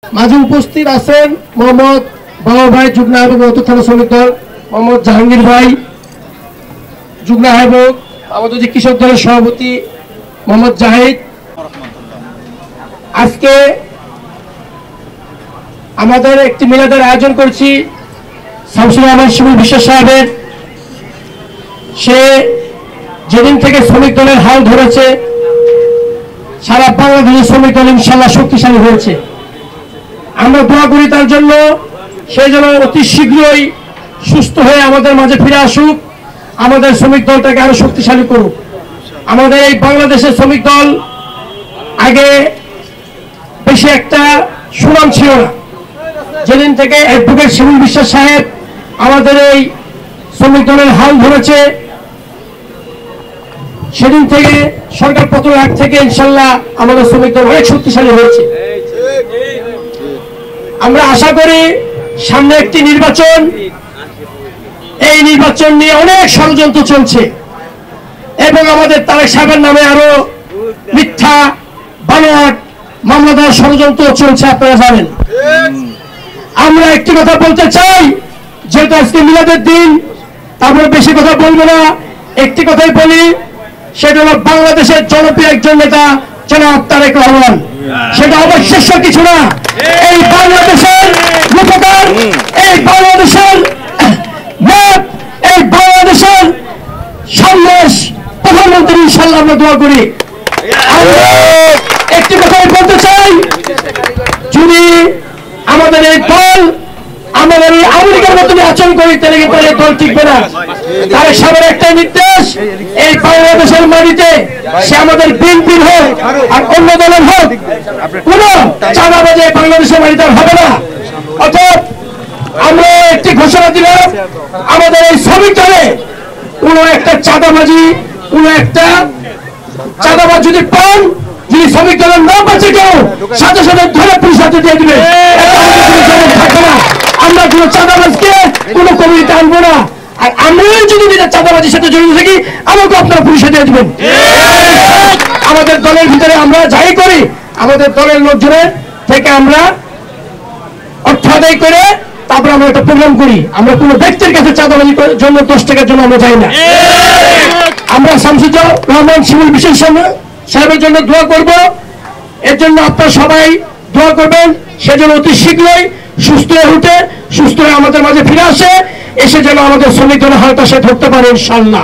মাঝে উপস্থিত আছেন মোহাম্মদ বাবা ভাই যুগ্ম আহ্বায়ক উত্তর থানা শ্রমিক দল, মোহাম্মদ জাহাঙ্গীর ভাই যুগ্ম আহ্বায়ক, আমাদের যে কৃষক দলের সভাপতি মোহাম্মদ জাহিদ। আজকে আমাদের একটি মিলাদের আয়োজন করছি শামসুর রহমান শিমুল বিশ্বাস সাহেবের। সে যেদিন থেকে শ্রমিক দলের হাল ধরেছে সারা বাংলাদেশের শ্রমিক দল ইনশাল্লাহ শক্তিশালী হয়েছে। আমরা দোয়া করি তার জন্য, সে যেন অতি শীঘ্রই সুস্থ হয়ে আমাদের মাঝে ফিরে আসুক, আমাদের শ্রমিক দলটাকে আরো শক্তিশালী করুক। আমাদের এই বাংলাদেশের শ্রমিক দল আগে বেশি একটা সুনাম ছিল না। যেদিন থেকে অ্যাডভোকেট শিমুল বিশ্বাস সাহেব আমাদের এই শ্রমিক দলের হাল ধরেছে, সেদিন থেকে সরকার পতনের আগ থেকে ইনশাল্লাহ আমাদের শ্রমিক দল অনেক শক্তিশালী হয়েছে। আমরা আশা করি সামনে একটি নির্বাচন, এই নির্বাচন নিয়ে অনেক ষড়যন্ত্র চলছে এবং আমাদের তারেক সাহেবের নামে আরো মিথ্যা বানোয়াট মামলা দেওয়ার ষড়যন্ত্র চলছে, আপনারা জানেন। আমরা একটি কথা বলতে চাই, যেহেতু আজকে মিলাদের দিন, তারপরে বেশি কথা বলবো না, একটি কথাই বলি, সেটা হলো বাংলাদেশের জনপ্রিয় একজন নেতা জনাব তারেক রহমান। সেটা অবিশ্বাস্য কিছু না, এই বাংলাদেশের রূপকার, এই বাংলাদেশের ম্যাপ, এই বাংলাদেশের সন্ন্যাস প্রধানমন্ত্রী ইনশাল্লাহ আমরা দোয়া করি। একটি কথাই বলতে চাই, যদি আমাদের এই দল আমাদের এই আমেরিকার মতন আচরণ করি তাহলে কিন্তু এই দল টিকবে না। তার সামনে একটাই নির্দেশ, এই বাংলাদেশের মাটিতে সে আমাদের বিএনপির হোক আর অন্য দলের হোক, কোন চাঁদাবাজি বাংলাদেশের মাটিতে হবে না। অর্থাৎ আমরা একটি ঘোষণা দিলাম, আমাদের এই শ্রমিক দলে কোন একটা চাঁদাবাজি, কোন একটা চাঁদাবাজ যদি পান, যদি শ্রমিক দলের নাম পাচ্ছে কেউ, সাথে সাথে ধরে পুলিশ হাতে দিয়ে দিবে। থাকে না, আমরা কোন চাঁদাবাজকে কোন কমিটিতে আনবো না। আর আমরাও যদি চাঁদাবাজির সাথে জড়িত থাকি, আমাকে আপনারা পুলিশে দিয়ে দিবেন। আমাদের দলের ভিতরে আমরা যাই করি, আমাদের দলের লোকজনের থেকে আমরা অর্থ আদায় করে তারপরে আমরা একটা প্রোগ্রাম করি। আমরা কোন ব্যক্তির কাছে চাঁদাবাজির জন্য 10 টাকার জন্য আমরা যাই না। আমরা শামসুর রহমান শিমুল বিশ্বাস সাহেবের জন্য দোয়া করব, এর জন্য আপনারা সবাই দোয়া করবেন, সে যেন অতি শীঘ্রই সুস্থ হয়ে উঠে, সুস্থ হয়ে আমাদের মাঝে ফিরে আসে, এসে যেন আমাদের শ্রমিক দলের হালটা সে ধরতে পারে ইনশাআল্লাহ।